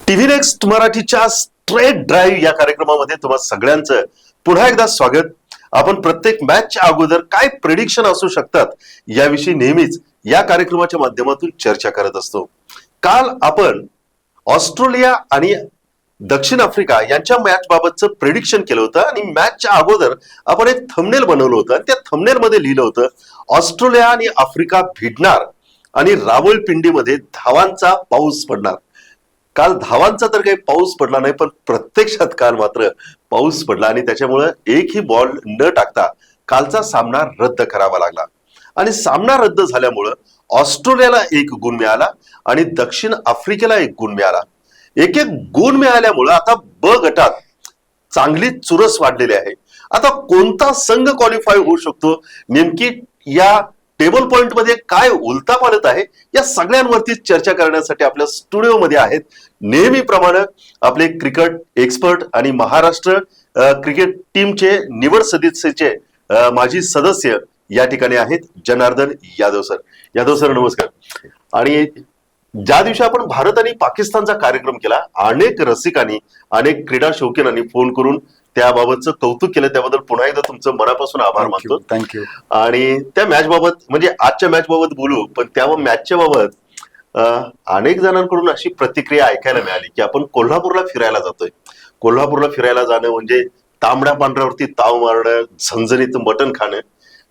TV next मराठीच्या straight drive या कार्यक्रमामध्ये तुम्हा सगळ्यांचं पुन्हा एकदा स्वागत. आपण प्रत्येक मॅचच्या अगोदर काय प्रेडिक्शन असू शकतात याविषयी नेहमीच या कार्यक्रमाच्या माध्यमातून चर्चा करत असतो. काल आपण ऑस्ट्रेलिया आणि दक्षिण आफ्रिका यांच्या मॅच बाबतचं प्रेडिक्शन केलं होतं आणि मॅचच्या अगोदर आपण एक थंबनेल बनवलं होतं आणि त्या थंबनेल मध्ये लिहिलं होतं ऑस्ट्रेलिया आणि आफ्रिका भिडणार आणि रावळपिंडीमध्ये धावांचा पाऊस पडणार. काल धावांचा तर काही पाऊस पडला नाही, पण प्रत्यक्षात काल मात्र पाऊस पडला आणि त्याच्यामुळे एकही बॉल न टाकता कालचा सामना रद्द करावा लागला. आणि सामना रद्द झाल्यामुळं ऑस्ट्रेलियाला 1 गुण मिळाला आणि दक्षिण आफ्रिकेला 1 गुण मिळाला. एक गुण मिळाल्यामुळं आता ब गटात चांगली चुरस वाढलेली आहे. आता कोणता संघ क्वालिफाय होऊ शकतो, नेमकी या टेबल पॉइंट मध्ये काय उलथापालथ आहे, या सगळ्यांवरती चर्चा करण्यासाठी आपल्या स्टुडिओमध्ये आहेत नेहमीप्रमाणे आपले क्रिकेट एक्सपर्ट आणि महाराष्ट्र क्रिकेट टीमचे निवड सदस्याचे माजी सदस्य या ठिकाणी आहेत जनार्दन यादव सर. यादव सर नमस्कार. आणि ज्या दिवशी आपण भारत आणि पाकिस्तानचा कार्यक्रम केला, अनेक रसिकांनी अनेक क्रीडा शौकीनांनी फोन करून त्याबाबतचं कौतुक केलं. त्याबद्दल पुन्हा एकदा तुमचं मनापासून आभार मानतो. थँक्यू. आणि त्या मॅच बाबत म्हणजे आजच्या मॅच बाबत बोलू, पण त्या मॅचच्या बाबत अनेक जणांकडून अशी प्रतिक्रिया ऐकायला मिळाली की आपण कोल्हापूरला फिरायला जातोय. कोल्हापूरला फिरायला जाणं म्हणजे तांबड्या पांढऱ्यावरती ताव मारणं, झणझणीत मटण खाणं.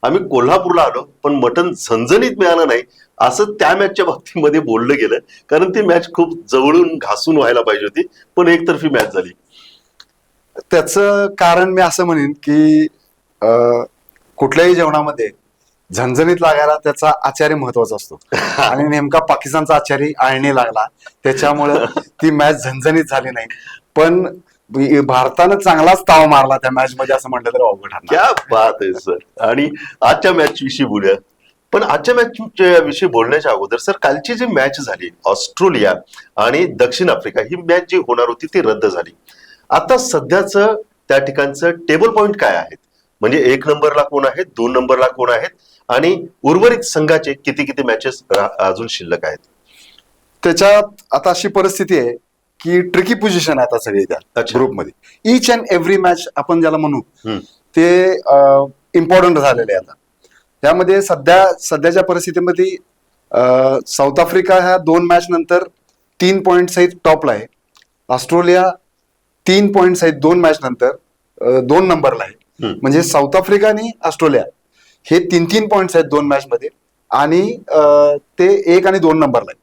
आम्ही कोल्हापूरला आलो पण मटण झणझणीत मिळालं नाही असं त्या मॅचच्या बाबतीमध्ये बोललं गेलं, कारण ती मॅच खूप जवळून घासून व्हायला पाहिजे होती, पण एकतर्फी मॅच झाली. त्याचं कारण मी असं म्हणेन की कुठल्याही जेवणामध्ये झणझणीत लागायला त्याचा आचार्य महत्वाचा असतो आणि नेमका पाकिस्तानचा आचार्य आळणी लागला, त्याच्यामुळे ती मॅच झणझणीत झाली नाही. पण भारतानं चांगलाच ताव मारला त्या मॅच मध्ये असं म्हटलं तर अवघड ठरणार. क्या बात आहे सर. आणि आजच्या मॅच विषयी बोलूया, पण आजच्या मॅच विषयी बोलण्याच्या अगोदर सर, कालची जी मॅच झाली ऑस्ट्रेलिया आणि दक्षिण आफ्रिका, ही मॅच जी होणार होती ती रद्द झाली. आता सध्याचं त्या ठिकाणचं टेबल पॉइंट काय आहेत, म्हणजे 1 नंबरला कोण आहेत, 2 नंबरला कोण आहेत आणि उर्वरित संघाचे किती किती मॅचेस अजून शिल्लक आहेत? त्याच्यात आता अशी परिस्थिती आहे की ट्रिकी पोझिशन आहे आता सगळी त्या ग्रुपमध्ये. इच अँड एव्हरी मॅच आपण ज्याला म्हणू ते इम्पॉर्टंट झालेले आहे. आता त्यामध्ये सध्याच्या परिस्थितीमध्ये साऊथ आफ्रिका ह्या 2 मॅच नंतर 3 पॉइंट सहित टॉपला आहे. ऑस्ट्रेलिया 3 पॉइंट सहित 2 मॅच नंतर 2 नंबरला आहे. म्हणजे साऊथ आफ्रिका आणि ऑस्ट्रेलिया हे 3 पॉइंट आहेत 2 मॅच मध्ये आणि ते 1 आणि 2 नंबरला आहेत.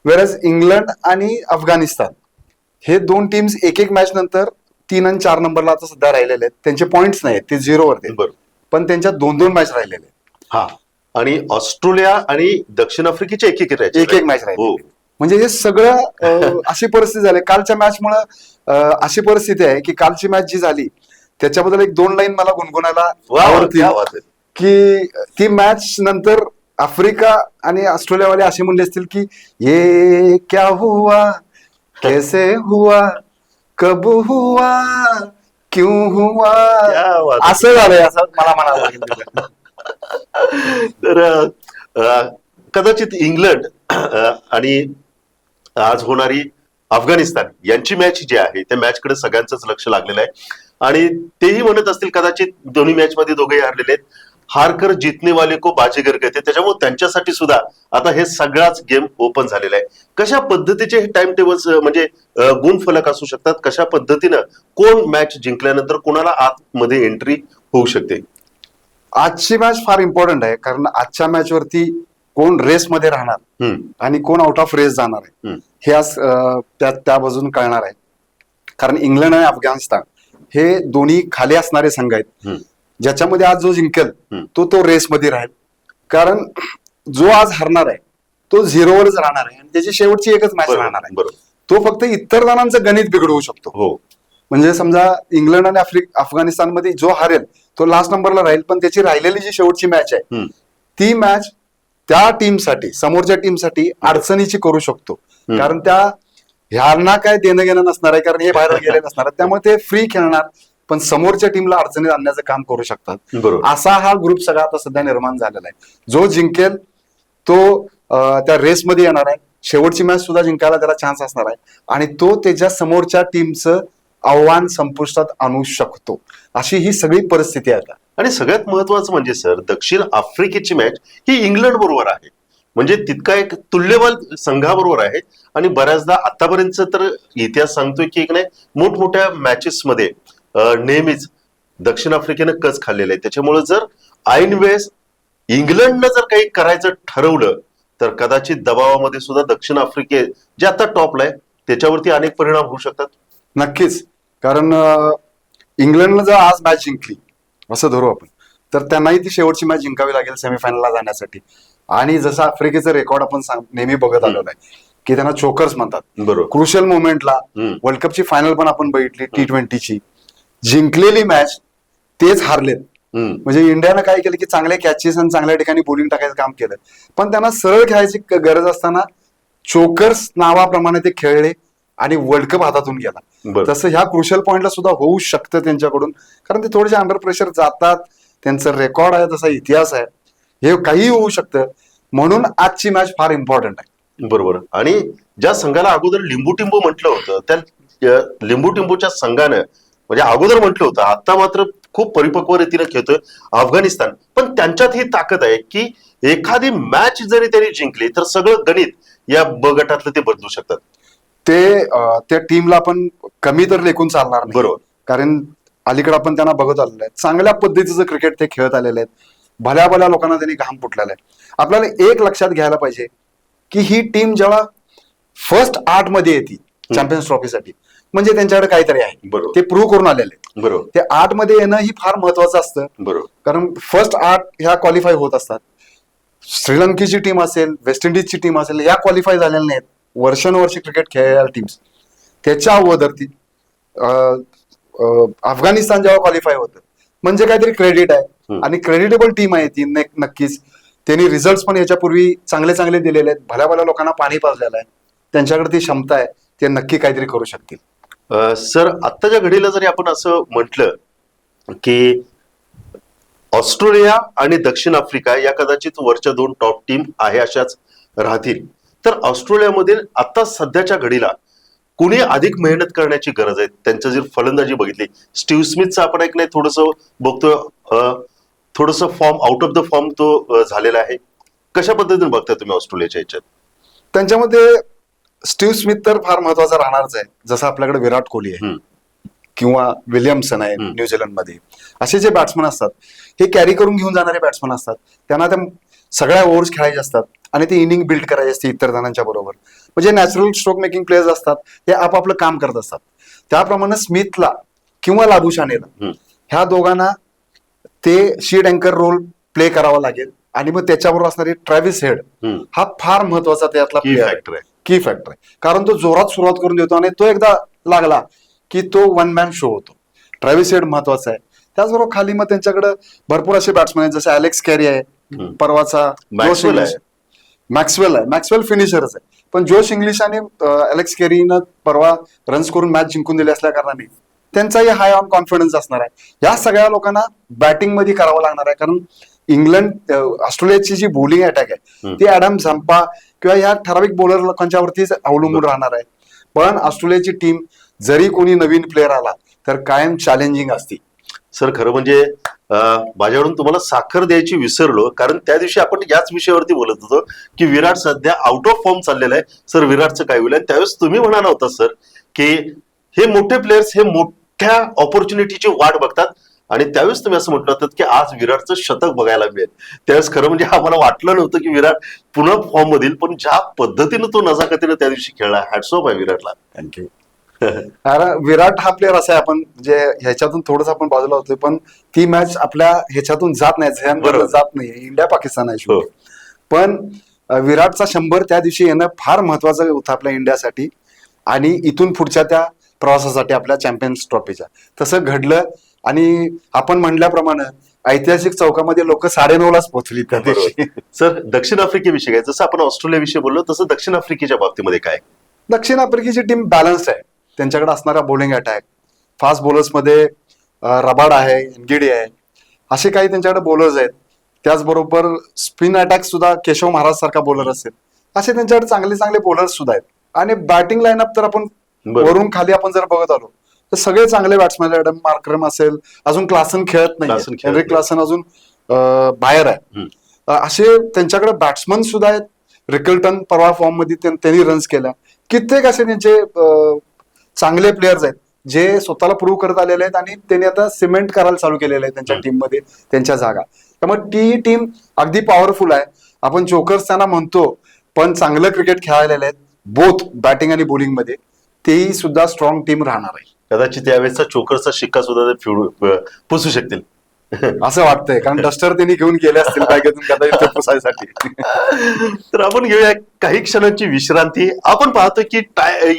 वेरज इंग्लंड आणि अफगाणिस्तान हे 2 टीम्स 1 मॅच नंतर 3 आणि 4 नंबरला आता सध्या राहिलेले आहेत. त्यांचे पॉइंट्स नाही आहेत, ते 0 वरती, पण त्यांच्या 2-2 मॅच राहिलेले आहेत. हा, आणि ऑस्ट्रेलिया आणि दक्षिण आफ्रिकेचे 1-1 मॅच राहिले. म्हणजे हे सगळं अशी परिस्थिती झाली कालच्या मॅच मुळे. अशी परिस्थिती आहे की कालची मॅच जी झाली त्याच्याबद्दल 1-2 लाईन मला गुणगुणायला आवडतील की ती मॅच नंतर आफ्रिका आणि ऑस्ट्रेलियावाले असे म्हणले असतील की ये क्या हुआ, कैसे हुआ, कब हुआ, क्यों हुआ, असं झालंय असं मला म्हणावं लागेल. तर कदाचित इंग्लंड आणि आज होणारी अफगाणिस्तान यांची मॅच जी आहे त्या मॅच कडे सगळ्यांचंच लक्ष लागलेलं आहे आणि तेही म्हणत असतील कदाचित दोन्ही मॅच मध्ये दोघेही हारलेले आहेत. हारकर जितने वाले को बाजीगर कहते, त्याच्यामुळे त्यांच्यासाठी सुद्धा आता हे सगळाच गेम ओपन झालेला आहे. कशा पद्धतीचे हे टाइम टेबल्स म्हणजे गुणफलक असू शकतात, कशा पद्धतीनं कोण मॅच जिंकल्यानंतर कोणाला आतमध्ये एंट्री होऊ शकते? आजची मॅच फार इम्पॉर्टंट आहे, कारण आजच्या मॅच वरती कोण रेस मध्ये राहणार आणि कोण आउट ऑफ रेस जाणार आहे हे आज त्या बाजून कळणार आहे. कारण इंग्लंड आणि अफगाणिस्तान हे दोन्ही खाली असणारे संघ आहेत, ज्याच्यामध्ये आज जो जिंकेल तो रेसमध्ये राहील. कारण जो आज हरणार आहे तो 0 वरच राहणार आहे आणि त्याची शेवटची एकच मॅच राहणार आहे. तो फक्त इतर जणांचं गणित बिघडवू शकतो. म्हणजे समजा इंग्लंड आणि अफगाणिस्तानमध्ये जो हारेल तो लास्ट नंबरला राहील, पण त्याची राहिलेली जी शेवटची मॅच आहे ती मॅच त्या टीमसाठी, समोरच्या टीमसाठी अडचणीची करू शकतो. कारण ह्यांना काय देणं घेणं नसणार आहे, कारण हे बाहेर गेले नसणार आहे, त्यामुळे ते फ्री खेळणार, पण समोरच्या टीमला अडचणीत आणण्याचं काम करू शकतात. असा हा ग्रुप सगळा आता सध्या निर्माण झालेला आहे. जो जिंकेल तो त्या रेसमध्ये येणार आहे शेवटची मॅच सुद्धा जिंकायला त्याला चान्स असणार आहे आणि तो त्याच्या समोरच्या टीमचं आव्हान संपुष्टात आणू शकतो. अशी ही सगळी परिस्थिती आहे आता. आणि सगळ्यात महत्वाचं म्हणजे सर, दक्षिण आफ्रिकेची मॅच ही इंग्लंड बरोबर आहे, म्हणजे तितका एक तुल्यबल संघाबरोबर आहे. आणि बऱ्याचदा आतापर्यंत तर इतिहास सांगतोय की एक नाही, मोठमोठ्या मॅचेस मध्ये नेहमीच दक्षिण आफ्रिकेनं कच खाल्लेलं आहे. त्याच्यामुळे जर ऐन वेळेस इंग्लंडनं जर काही करायचं ठरवलं तर कदाचित दबावामध्ये सुद्धा दक्षिण आफ्रिके जे आता टॉपला आहे त्याच्यावरती अनेक परिणाम होऊ शकतात. नक्कीच, कारण इंग्लंडनं जर आज मॅच जिंकली असं धरू आपण, तर त्यांनाही ती शेवटची मॅच जिंकावी लागेल सेमीफायनलला जाण्यासाठी. आणि जसं आफ्रिकेचं रेकॉर्ड आपण नेहमी बघत आलेलो आहे की त्यांना चोकर्स म्हणतात. बरोबर. क्रुशियल मोमेंटला वर्ल्ड कपची फायनल पण आपण बघितली, T20ची जिंकलेली मॅच तेच हारलेत. म्हणजे इंडियानं काय केलं की चांगले कॅचेस आणि चांगल्या ठिकाणी बॉलिंग टाकायचं काम केलं, पण त्यांना सरळ खेळायची गरज असताना चोकर्स नावाप्रमाणे ते खेळले आणि वर्ल्ड कप हातातून गेला. बरं. तसं ह्या क्रुशियल पॉइंटला सुद्धा होऊ शकतं त्यांच्याकडून, कारण ते थोडेसे अंडर प्रेशर जातात. त्यांचं रेकॉर्ड आहे, तसा इतिहास आहे, हे काहीही होऊ शकतं. म्हणून आजची मॅच फार इम्पॉर्टंट आहे. बरोबर. आणि ज्या संघाला अगोदर लिंबू म्हटलं होतं त्या लिंबू संघानं म्हणजे अगोदर म्हटलं होतं, आता मात्र खूप परिपक्व रीतीने खेळतोय अफगाणिस्तान. पण त्यांच्यात ही ताकद आहे की एखादी मॅच जरी त्यांनी जिंकली तर सगळं गणित या ब गटातलं ते बदलू शकतात. त्या टीमला आपण कमी तर लेखून चालणार नाही. बरोबर. कारण अलीकडे आपण त्यांना बघत आलेलो आहे, चांगल्या पद्धतीचं क्रिकेट ते खेळत आलेले आहेत. भल्या भल्या लोकांना त्यांनी घाम फुटलेला आहे. आपल्याला एक लक्षात घ्यायला पाहिजे की ही टीम जेव्हा फर्स्ट 8 मध्ये येते चॅम्पियन्स ट्रॉफीसाठी, म्हणजे त्यांच्याकडे काहीतरी आहे. बरोबर. ते प्रूव्ह करून आलेले आहेत. बरोबर. ते 8 मध्ये येणं ही फार महत्वाचं असतं. बरोबर. कारण फर्स्ट 8 ह्या क्वालिफाय होत असतात. श्रीलंकेची टीम असेल, वेस्ट इंडिजची टीम असेल, या क्वालिफाय झालेल्या नाहीत वर्षानुवर्षे क्रिकेट खेळलेल्या टीम्स. त्याच्या अगोदर ती अफगाणिस्तान जेव्हा क्वालिफाय होतं, म्हणजे काहीतरी क्रेडिट आहे आणि क्रेडिटेबल टीम आहे ती. नक्कीच त्यांनी रिझल्ट पण याच्यापूर्वी चांगले चांगले दिलेले आहेत. भल्या भल्या लोकांना पाणी पाजलेलं आहे. त्यांच्याकडे ती क्षमता आहे, ते नक्की काहीतरी करू शकतील. सर, आत्ताच्या घडीला जरी आपण असं म्हटलं की ऑस्ट्रेलिया आणि दक्षिण आफ्रिका या कदाचित वरच्या 2 टॉप टीम आहे अशाच राहतील, तर ऑस्ट्रेलियामधील आता सध्याच्या घडीला कुणी अधिक मेहनत करण्याची गरज आहे? त्यांचं जर फलंदाजी बघितली, स्टीव्ह स्मिथचं आपण एक नाही थोडंसं बघतोय, थोडंसं form out of the form तो झालेला आहे. कशा पद्धतीने बघताय तुम्ही ऑस्ट्रेलियाच्या ह्याच्यात? त्यांच्यामध्ये स्टीव्ह स्मिथ तर फार महत्वाचा राहणारच आहे. जसं आपल्याकडे विराट कोहली आहे किंवा विलियमसन आहे न्यूझीलंडमध्ये, असे जे बॅट्समन असतात हे कॅरी करून घेऊन जाणारे बॅट्समन असतात. त्यांना त्या सगळ्या ओव्हर्स खेळायचे असतात आणि ते इनिंग बिल्ड करायची असते इतर जणांच्या बरोबर. म्हणजे नॅचरल स्ट्रोक मेकिंग प्लेयर्स असतात, हे आपापलं काम करत असतात. त्याप्रमाणे स्मिथला किंवा लाबुशानेला, ह्या दोघांना ते शीट अँकर रोल प्ले करावा लागेल. आणि मग त्याच्याबरोबर असणारी ट्रॅव्हिस हेड हा फार महत्वाचा त्यातला फॅक्टर आहे, की फॅक्टर आहे. कारण तो जोरात सुरुवात करून देतो आणि तो एकदा लागला की तो वन मॅन शो होतो. ट्रॅव्हिस हेड महत्वाचा आहे. त्याचबरोबर खाली मग त्यांच्याकडे भरपूर असे बॅट्समॅन आहेत, जसे अलेक्स कॅरी आहे, परवाचा मॅक्सवेल आहे, मॅक्सवेल फिनिशरच आहे. पण जोश इंग्लिश आणि अलेक्स कॅरीनं परवा रन्स करून मॅच जिंकून दिली असल्या कारणाने त्यांचाही हाय ऑन कॉन्फिडन्स असणार आहे. या सगळ्या लोकांना बॅटिंग मध्ये करावं लागणार आहे. कारण इंग्लंड ऑस्ट्रेलियाची जी बॉलिंग अटॅक आहे ती ऍडम झंपा किंवा या ठराविक बॉलर लोकांच्यावरतीच अवलंबून राहणार आहे. पण ऑस्ट्रेलियाची टीम जरी कोणी नवीन प्लेअर आला तर कायम चॅलेंजिंग असते. सर, खरं म्हणजे माझ्याकडून तुम्हाला साखर द्यायची विसरलो, कारण त्या दिवशी आपण याच विषयावरती बोलत होतो की विराट सध्या आउट ऑफ फॉर्म चाललेला आहे. सर, विराटचं काय होईल? त्यावेळेस तुम्ही म्हणाला होता सर की हे मोठे प्लेयर्स हे मोठ्या ऑपॉर्च्युनिटीची वाट बघतात, आणि त्यावेळेस तुम्ही असं म्हटलं होतं की आज विराटचं शतक बघायला मिळेल. त्यावेळेस खरं म्हणजे आम्हाला वाटलं नव्हतं की विराट पुन्हा फॉर्म मधील, पण ज्या पद्धतीनं तो नजाकतीनं त्या दिवशी खेळला, हॅट्स ऑफ आहे विराटला. थँक्यू. विराट हा प्लेअर असा आहे, आपण जे ह्याच्यातून थोडंसं आपण बाजूला होतोय, पण ती मॅच आपल्या ह्याच्यातून जात नाही, झ्यानमधून जात नाही. इंडिया पाकिस्तान आहे शेवटी. पण विराटचा 100 त्या दिवशी येणं फार महत्वाचं होतं आपल्या इंडियासाठी आणि इथून पुढच्या त्या प्रवासासाठी आपल्या चॅम्पियन्स ट्रॉफीच्या. तसं घडलं आणि आपण म्हणल्याप्रमाणे ऐतिहासिक चौकामध्ये लोक 9:30लाच पोहोचली त्या दिवशी. सर, दक्षिण आफ्रिकेविषयी काय, जसं आपण ऑस्ट्रेलियाविषयी बोललो तसं दक्षिण आफ्रिकेच्या बाबतीमध्ये काय? दक्षिण आफ्रिकेची टीम बॅलन्स्ड आहे. त्यांच्याकडे असणारा बॉलिंग अटॅक, फास्ट बॉलर्समध्ये रबाड आहे, एनगिडी आहे, असे काही त्यांच्याकडे बॉलर्स आहेत. त्याचबरोबर स्पिन अटॅक सुद्धा केशव महाराज सारखा बॉलर असेल असे त्यांच्याकडे चांगले चांगले बॉलर्स सुद्धा आहेत. आणि बॅटिंग लाईनअप तर आपण बरोबर. वरून खाली आपण जर बघत आलो तर सगळे चांगले बॅट्समॅन. ॲडम मार्क्रम असेल, अजून क्लासन खेळत नाही, क्लासन खेळत हेनरी नाही. क्लासन अजून बाहेर आहे. असे त्यांच्याकडे बॅट्समन सुद्धा आहेत. रिकल्टन परवा फॉर्म मध्ये त्यांनी रन्स केल्या. कित्येक असे त्यांचे चांगले प्लेयर्स आहेत जे स्वतःला प्रूव्ह करत आलेले आहेत आणि त्यांनी आता सिमेंट करायला चालू केलेलं आहे त्यांच्या टीम मध्ये त्यांच्या जागा. त्यामुळे ती टीम अगदी पॉवरफुल आहे. आपण जोकर्स त्यांना म्हणतो, पण चांगलं क्रिकेट खेळायला आहेत बोथ बॅटिंग आणि बॉलिंग मध्ये. तेही सुद्धा स्ट्रॉंग टीम राहणार आहे. कदाचित यावेळेसचा चोकरचा शिक्का सुद्धा ते पुसू शकतील असं वाटतंय, कारण डस्टर त्यांनी घेऊन गेले असतील बॅगेतून कदाचित ते पुसायसाठी. तर आपण घेऊया काही क्षणांची विश्रांती. आपण पाहतो की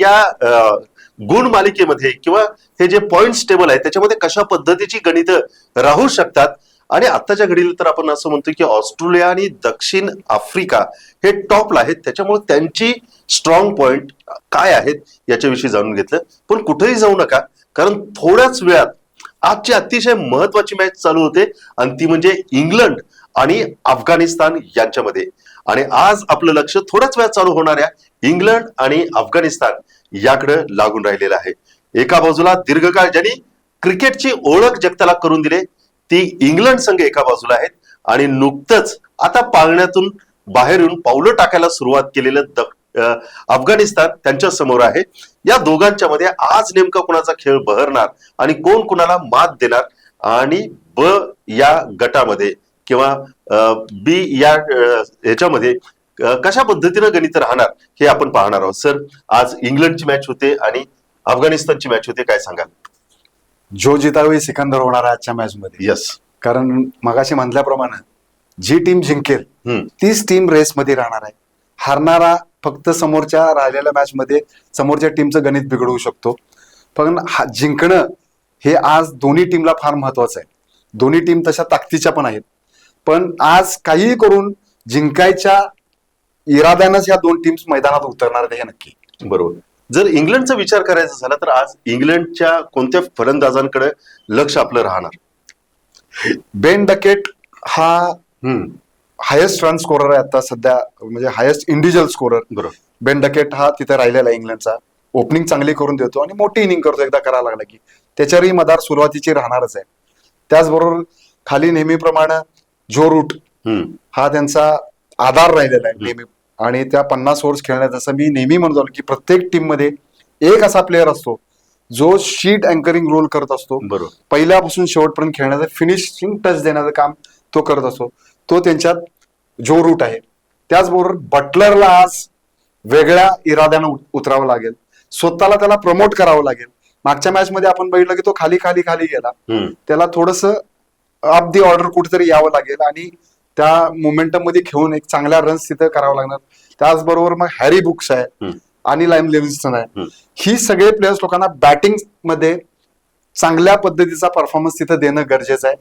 या गुण मालिकेमध्ये किंवा हे जे पॉइंट्स टेबल आहे त्याच्यामध्ये कशा पद्धतीची गणितं राहू शकतात. आणि आत्ताच्या घडीला तर आपण असं म्हणतो की ऑस्ट्रेलिया आणि दक्षिण आफ्रिका हे टॉपला आहेत. त्याच्यामुळे त्यांची स्ट्रॉंग पॉइंट काय आहेत याच्याविषयी जाणून घेतलं. पण कुठेही जाऊ नका, कारण थोड्याच वेळात आजची अतिशय महत्वाची मॅच चालू होते आणि ती म्हणजे इंग्लंड आणि अफगाणिस्तान यांच्यामध्ये. आणि आज आपलं लक्ष थोड्याच वेळात चालू होणाऱ्या इंग्लंड आणि अफगाणिस्तान याकडे लागून राहिलेलं आहे. एका बाजूला दीर्घकाळ ज्यांनी क्रिकेटची ओळख जगताला करून दिले ती इंग्लंड संघ एका बाजूला आहेत आणि नुकतंच आता पाळण्यातून बाहेर येऊन पावलं टाकायला सुरुवात केलेलं अफगाणिस्तान त्यांच्या समोर आहे. या दोघांच्या मध्ये आज नेमका कुणाचा खेळ बहरणार आणि कोण कुणाला मात देणार आणि ब या गटामध्ये किंवा बी या ह्याच्यामध्ये कशा पद्धतीनं गणित राहणार हे आपण पाहणार आहोत. सर, आज इंग्लंडची मॅच होते आणि अफगाणिस्तानची मॅच होते, काय सांगाल? जो जितावी सिकंदर होणार आहे आजच्या मॅच मध्ये. यस, कारण मगाशी म्हटल्याप्रमाणे जी टीम जिंकेल तीच टीम रेसमध्ये राहणार आहे. हारणारा फक्त समोरच्या राहिलेल्या मॅच मध्ये समोरच्या टीमचं गणित बिघडवू शकतो. पण जिंकणं हे आज दोन्ही टीमला फार महत्वाचं आहे. दोन्ही टीम तशा ताकदीच्या पण आहेत, पण आज काहीही करून जिंकायच्या इराद्यानंच या दोन टीम्स मैदानात उतरणार हे नक्की. बरोबर. जर इंग्लंडचा विचार करायचा झाला तर आज इंग्लंडच्या कोणत्या फलंदाजांकडे लक्ष आपलं राहणार? बेन डकेट हा हायेस्ट रन स्कोरर आहे आता सध्या, म्हणजे हायेस्ट इंडिव्हिज्युअल स्कोरर. बरोबर. बेन डकेट हा तिथे राहिलेला आहे इंग्लंडचा. ओपनिंग चांगली करून देतो आणि मोठी इनिंग करतो एकदा करायला लागला की. त्याच्यावरही मदार सुरुवातीची राहणारच आहे. त्याचबरोबर खाली नेहमीप्रमाणे जो रूट हा त्यांचा आधार राहिलेला आहे नेहमी. आणि त्या 50 ओव्हर्स खेळण्यात, जसं मी नेहमी म्हणतो की प्रत्येक टीम मध्ये एक असा प्लेअर असतो जो शीट अँकरिंग रोल करत असतो. बरोबर. पहिल्यापासून शेवटपर्यंत खेळण्याचं फिनिशिंग टच देण्याचं काम तो करत असतो. तो त्यांच्यात जो रूट आहे. त्याचबरोबर बटलरला आज वेगळ्या इराद्यानं उतरावं लागेल, स्वतःला त्याला प्रमोट करावं लागेल. मागच्या मॅच मध्ये आपण बघितलं की तो खाली खाली खाली गेला. त्याला थोडस अप दी ऑर्डर कुठेतरी यावं लागेल आणि त्या मोमेंटम मध्ये घेऊन एक चांगल्या रन्स तिथे करावं लागणार. त्याचबरोबर मग हॅरी बुक्स आहे आणि लाईम लिव्हिंगस्टन आहे. ही सगळे प्लेयर्स लोकांना बॅटिंग मध्ये चांगल्या पद्धतीचा परफॉर्मन्स तिथे देणं गरजेचं आहे.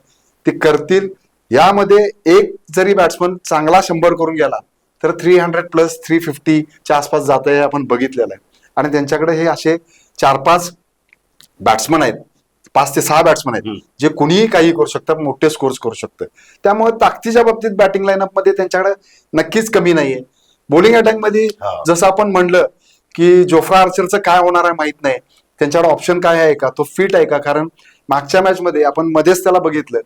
ते करतील. यामध्ये एक जरी बॅट्समन चांगला 100 करून गेला तर 300 प्लस 350च्या आसपास जात आहे आपण बघितलेलं आहे. आणि त्यांच्याकडे हे असे 4-5 बॅट्समन आहेत, 5 ते 6 बॅट्समन आहेत जे कुणीही काही करू शकतात, मोठे स्कोर्स करू शकतात. त्यामुळे ताकदीच्या बाबतीत बॅटिंग लाईनअप मध्ये त्यांच्याकडे नक्कीच कमी नाहीये. बॉलिंग अटॅक मध्ये जसं आपण म्हणलं की जोफ्रा आर्चरचं काय होणार आहे माहित नाही. त्यांच्याकडे ऑप्शन काय आहे का, तो फिट आहे का? कारण मागच्या मॅच मध्ये आपण मध्येच त्याला बघितलं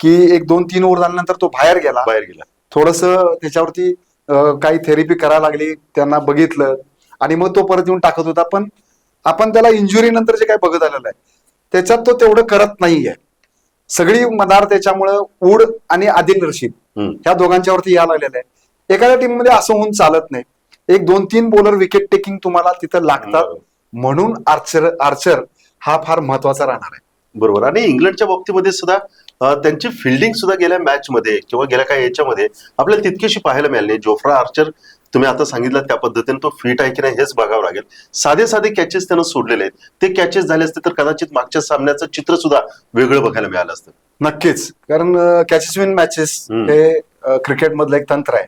की 1-2-3 ओव्हर झाल्यानंतर तो बाहेर गेला. थोडस त्याच्यावरती काही थेरपी करायला लागली, त्यांना बघितलं आणि मग तो परत येऊन टाकत होता. पण आपण त्याला इंजुरी नंतर जे काय बघत आलेलं आहे त्याच्यात तो तेवढं करत नाहीये. सगळी मदार त्याच्यामुळं वूड आणि आदिल रशीद ह्या दोघांच्यावरती यायला लागलेलं आहे. एखाद्या टीम मध्ये असं होऊन चालत नाही. 1-2-3 बॉलर विकेट टेकिंग तुम्हाला तिथं लागतात, म्हणून आर्चर हा फार महत्वाचा राहणार आहे. बरोबर. आणि इंग्लंडच्या बाबतीमध्ये सुद्धा त्यांची फिल्डिंग सुद्धा गेल्या मॅच मध्ये किंवा गेल्या काही याच्यामध्ये आपल्याला तितकीशी पाहायला मिळाली नाही. जोफ्रा आर्चर तुम्ही आता सांगितलं त्या पद्धतीने तो फिट आहे की नाही हेच बघावं लागेल. साधे साधे कॅचेस त्यानं सोडलेले आहेत. ते कॅचेस झाले असते तर कदाचित मागच्या सामन्याचं चित्र सुद्धा वेगळं बघायला मिळालं असतं. नक्कीच, कारण कॅचेस विन मॅचेस हे क्रिकेट मधलं एक तंत्र आहे.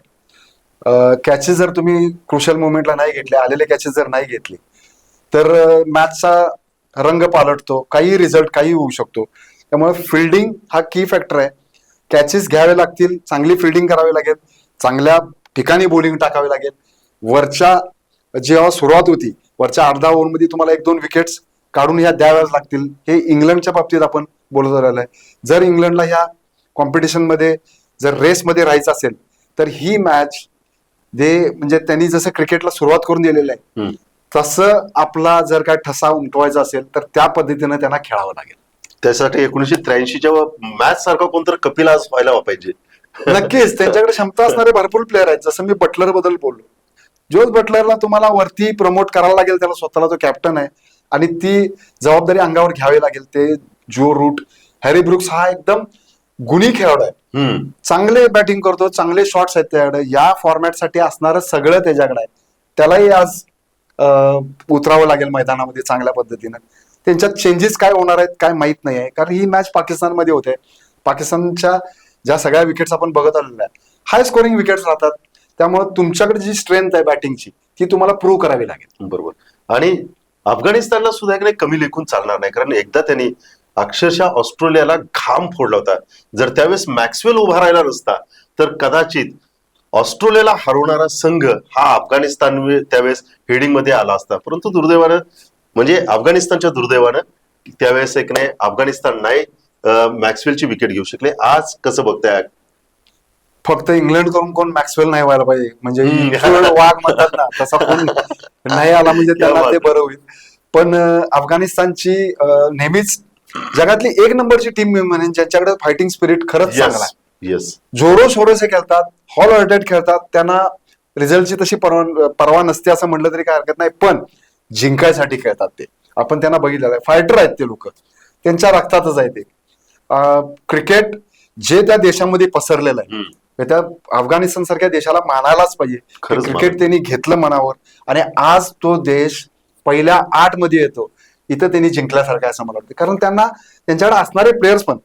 कॅचेस जर तुम्ही क्रुशल मोमेंटला नाही घेतले, आलेले कॅचेस जर नाही घेतले तर मॅचचा रंग पालटतो, काही रिझल्ट काही होऊ शकतो. त्यामुळे फिल्डिंग हा की फॅक्टर आहे. कॅचेस घ्यावे लागतील, चांगली फिल्डिंग करावी लागेल, चांगल्या ठिकाणी बॉलिंग टाकावी लागेल. वरच्या जेव्हा सुरुवात होती वरच्या 8-10 ओव्हरमध्ये तुम्हाला 1-2 विकेट्स काढून ह्या द्याव्याच लागतील. हे इंग्लंडच्या बाबतीत आपण बोलत राहिलो आहे. जर इंग्लंडला ह्या कॉम्पिटिशनमध्ये जर रेसमध्ये राहायचं असेल तर ही मॅच म्हणजे त्यांनी जसं क्रिकेटला सुरुवात करून दिलेलं आहे तसं आपला जर काय ठसा उमटवायचा असेल तर त्या पद्धतीनं त्यांना खेळावं लागेल. त्यासाठी 1983च्या मॅच सारखा कोणतरी कपिल आज व्हायला पाहिजे. नक्कीच त्यांच्याकडे क्षमता असणारे भरपूर प्लेअर आहेत. जसं मी बटलर बद्दल बोललो, जोस बटलरला तुम्हाला वरती प्रमोट करायला लागेल. त्याला स्वतःला तो कॅप्टन आहे आणि ती जबाबदारी अंगावर घ्यावी लागेल. ते जो रूट, हॅरी ब्रुक्स हा एकदम गुणी खेळाडू आहे. चांगले बॅटिंग करतो, चांगले शॉट्स आहेत त्याच्याकडे. या फॉर्मॅटसाठी असणारं सगळं त्याच्याकडे आहे. त्यालाही आज उतरावं लागेल मैदानामध्ये चांगल्या पद्धतीनं. त्यांच्यात चेंजेस काय होणार आहेत काय माहित नाही आहे, कारण ही मॅच पाकिस्तानमध्ये होते. पाकिस्तानच्या ज्या सगळ्या विकेट्स आपण बघत आलेल्या आहेत हाय स्कोरिंग विकेट्स राहतात. त्यामुळे तुमच्याकडे जी स्ट्रेंथ आहे बॅटिंगची ती तुम्हाला प्रूव्ह करावी लागेल. बरोबर. आणि अफगाणिस्तानला सुद्धा एक नाही कमी लेखून चालणार नाही, कारण एकदा त्यांनी अक्षरशः ऑस्ट्रेलियाला घाम फोडला होता. जर त्यावेळेस मॅक्सवेल उभा राहिला नसता तर कदाचित ऑस्ट्रेलियाला हरवणारा संघ हा अफगाणिस्तान त्यावेळेस हेडिंग मध्ये आला असता. परंतु दुर्दैवानं, म्हणजे अफगाणिस्तानच्या दुर्दैवानं त्यावेळेस एक नाही अफगाणिस्तान नाही मॅक्सवेलची विकेट घेऊ शकले. आज कसं बघताय? फक्त इंग्लंड करून कोण मॅक्सवेल नाही व्हायला पाहिजे, म्हणजे वाघ म्हणतात ना तसा कोण नाही आला म्हणजे त्यांना ते बरं होईल. पण अफगाणिस्तानची नेहमीच जगातली 1 नंबरची टीम म्हणेन ज्यांच्याकडे फायटिंग स्पिरिट खरंच चांगला आहे. जोरो शोरोसे खेळतात, हॉल हार्टेड खेळतात. त्यांना रिझल्टची तशी परवा नसते असं म्हटलं तरी काय हरकत नाही, पण जिंकायसाठी खेळतात ते. आपण त्यांना बघितलेलं आहे. फायटर आहेत ते लोक, त्यांच्या रक्तातच आहे ते. क्रिकेट जे त्या देशामध्ये पसरलेलं आहे त्या अफगाणिस्तान सारख्या देशाला मानायलाच पाहिजे. क्रिकेट त्यांनी घेतलं मनावर आणि आज तो देश पहिल्या 8 मध्ये येतो. इथं त्यांनी जिंकल्यासारखं असं मला वाटतं, कारण त्यांना त्यांच्याकडे असणारे प्लेयर्स पण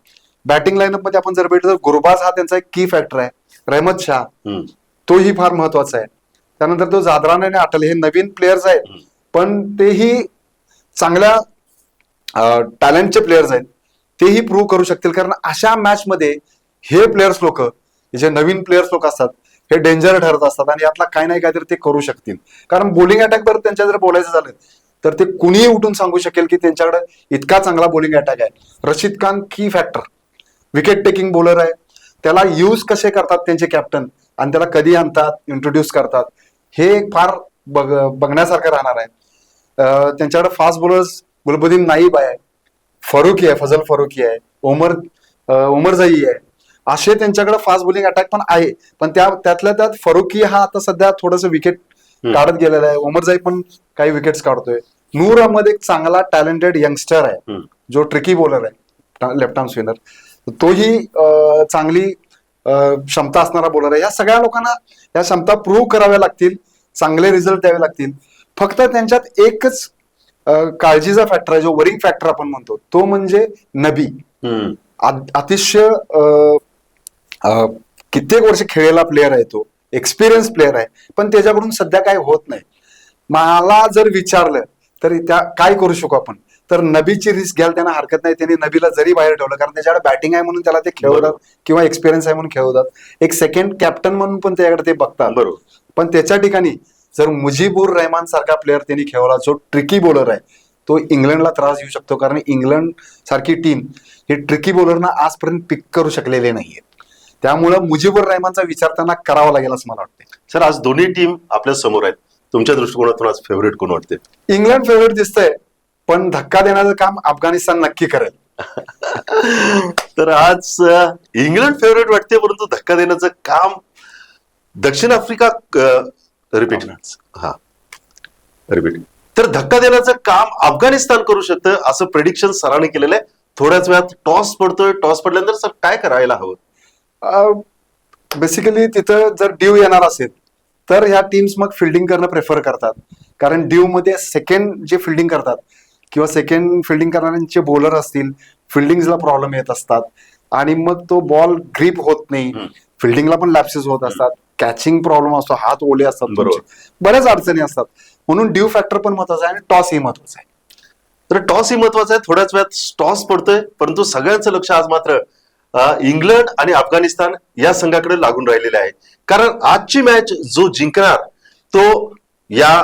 बॅटिंग लाईनअप मध्ये आपण जर भेटलो तर गुरबाज हा त्यांचा एक की फॅक्टर आहे. रहमत शाह तोही फार महत्वाचा आहे. त्यानंतर तो जादरान आणि अटल हे नवीन प्लेयर्स आहेत, पण तेही चांगल्या टॅलेंटचे प्लेयर्स आहेत. तेही प्रूव्ह करू शकतील, कारण अशा मॅच मध्ये हे प्लेयर्स लोक, जे नवीन प्लेयर्स लोक असतात हे डेंजर ठरत असतात आणि यातला काही नाही काहीतरी ते करू शकतील. कारण बॉलिंग अटॅक बरं त्यांच्या जर बोलायचं झालं तर ते कुणीही उठून सांगू शकेल की त्यांच्याकडे इतका चांगला बॉलिंग अटॅक आहे. रशीद खान की फॅक्टर, विकेट टेकिंग बॉलर आहे. त्याला यूज कसे करतात त्यांचे कॅप्टन आणि त्याला कधी आणतात, इंट्रोड्यूस करतात, हे फार बघण्यासारखं राहणार आहे. त्यांच्याकडे फास्ट बॉलर्स गुलबुद्दीन नाईब आहे, फरुकी आहे, फजल फरुकी आहे, उमर जई आहे. असे त्यांच्याकडे फास्ट बॉलिंग अटॅक पण आहे. पण त्यातल्या त्यात फरुकी हा आता सध्या थोडंसं विकेट काढत गेलेला आहे. उमर जई पण काही विकेट्स काढतोय. नूर अहमद एक चांगला टॅलेंटेड यंगस्टर आहे जो ट्रिकी बॉलर आहे, लेफ्ट आर्म स्पिनर. तोही चांगली क्षमता असणारा बॉलर आहे. या सगळ्या लोकांना या क्षमता प्रूव्ह कराव्या लागतील, चांगले रिझल्ट द्यावे लागतील. फक्त त्यांच्यात एकच काळजीचा फॅक्टर आहे, जो वरिंग फॅक्टर आपण म्हणतो, तो म्हणजे नबी. अतिशय कित्येक वर्ष खेळलेला प्लेअर आहे, तो एक्सपिरियन्स प्लेअर आहे, पण त्याच्याकडून सध्या काय होत नाही. मला जर विचारलं तर त्या काय करू शकू आपण, तर नबीची रिस्क घ्यायला त्यांना हरकत नाही. त्यांनी नबीला जरी बाहेर ठेवलं, कारण त्याच्याकडे बॅटिंग आहे म्हणून त्याला ते खेळवतात किंवा एक्सपिरियन्स आहे म्हणून खेळवतात. एक सेकंड कॅप्टन म्हणून पण त्याच्याकडे ते बघतात. बरोबर. पण त्याच्या ठिकाणी जर मुजीबुर रहमान सारखा प्लेअर त्यांनी खेळवला, जो ट्रिकी बॉलर आहे, तो इंग्लंडला त्रास देऊ शकतो. कारण इंग्लंड सारखी टीम ही ट्रिकी बॉलरना आजपर्यंत पिक करू शकलेले नाहीये. त्यामुळं मुजीबुर रहमानचा विचार त्यांना करावा लागेल असं मला वाटतं. सर, आज दोन्ही टीम आपल्या समोर आहेत. तुमच्या दृष्टिकोनातून आज फेवरेट कोण वाटते? इंग्लंड फेवरेट दिसतंय, पण धक्का देण्याचं काम अफगाणिस्तान नक्की करेल. तर आज इंग्लंड फेवरेट वाटते, परंतु धक्का देण्याचं काम दक्षिण आफ्रिका रिपीट. तर धक्का देण्याचं काम अफगाणिस्तान करू शकतं असं प्रेडिक्शन सरांनी केलेलं आहे. थोड्याच वेळात टॉस पडतोय. टॉस पडल्यानंतर सर काय करायला हवं? बेसिकली तिथं जर ड्यू येणार असेल तर ह्या टीम्स मग फिल्डिंग करणं प्रेफर करतात, कारण ड्यू मध्ये सेकंड जे फिल्डिंग करतात किंवा सेकंड फिल्डिंग करणाऱ्यांचे बॉलर असतील, फिल्डिंगला प्रॉब्लेम येत असतात आणि मग तो बॉल ग्रीप होत नाही. फिल्डिंगला पण लॅप्सेस होत असतात, कॅचिंग प्रॉब्लेम असतो, हात ओले असतात, बऱ्याच अडचणी असतात. म्हणून ड्यू फॅक्टर पण महत्वाचा आहे आणि टॉस ही महत्वाचा आहे. तर टॉस ही महत्वाचा आहे. थोड्याच वेळात टॉस पडतोय, परंतु सगळ्यांचं लक्ष आज मात्र इंग्लंड आणि अफगाणिस्तान या संघाकडे लागून राहिलेले आहे. कारण आजची मॅच जो जिंकणार तो या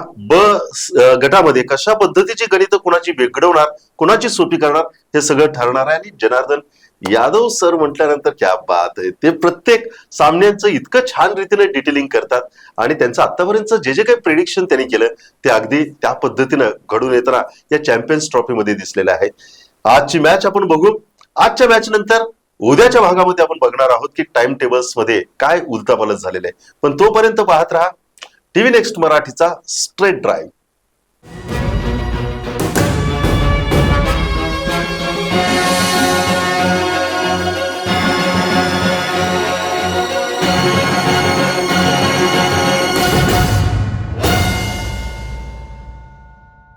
गटामध्ये कशा पद्धतीची गणित कुणाची वेगळवणार, कुणाची सोपी करणार, हे सगळं ठरणार आहे. आणि जनार्दन यादव सर म्हटल्यानंतर क्या बात आहे, ते प्रत्येक सामन्यांचं इतकं छान रीतीने डिटेलिंग करतात आणि त्यांचं आतापर्यंत जे जे काही प्रिडिक्शन त्यांनी केलं ते अगदी त्या पद्धतीनं घडून येताना या चॅम्पियन्स ट्रॉफीमध्ये दिसलेलं आहे. आजची मॅच आपण बघू. आजच्या मॅच नंतर उद्याच्या भागामध्ये आपण बघणार आहोत की टाइम टेबल्स मध्ये काय उलथापालथ झालेलं आहे. पण तोपर्यंत पाहत राहा टीव्ही नेक्स्ट मराठीचा स्ट्रेट ड्राईव्ह.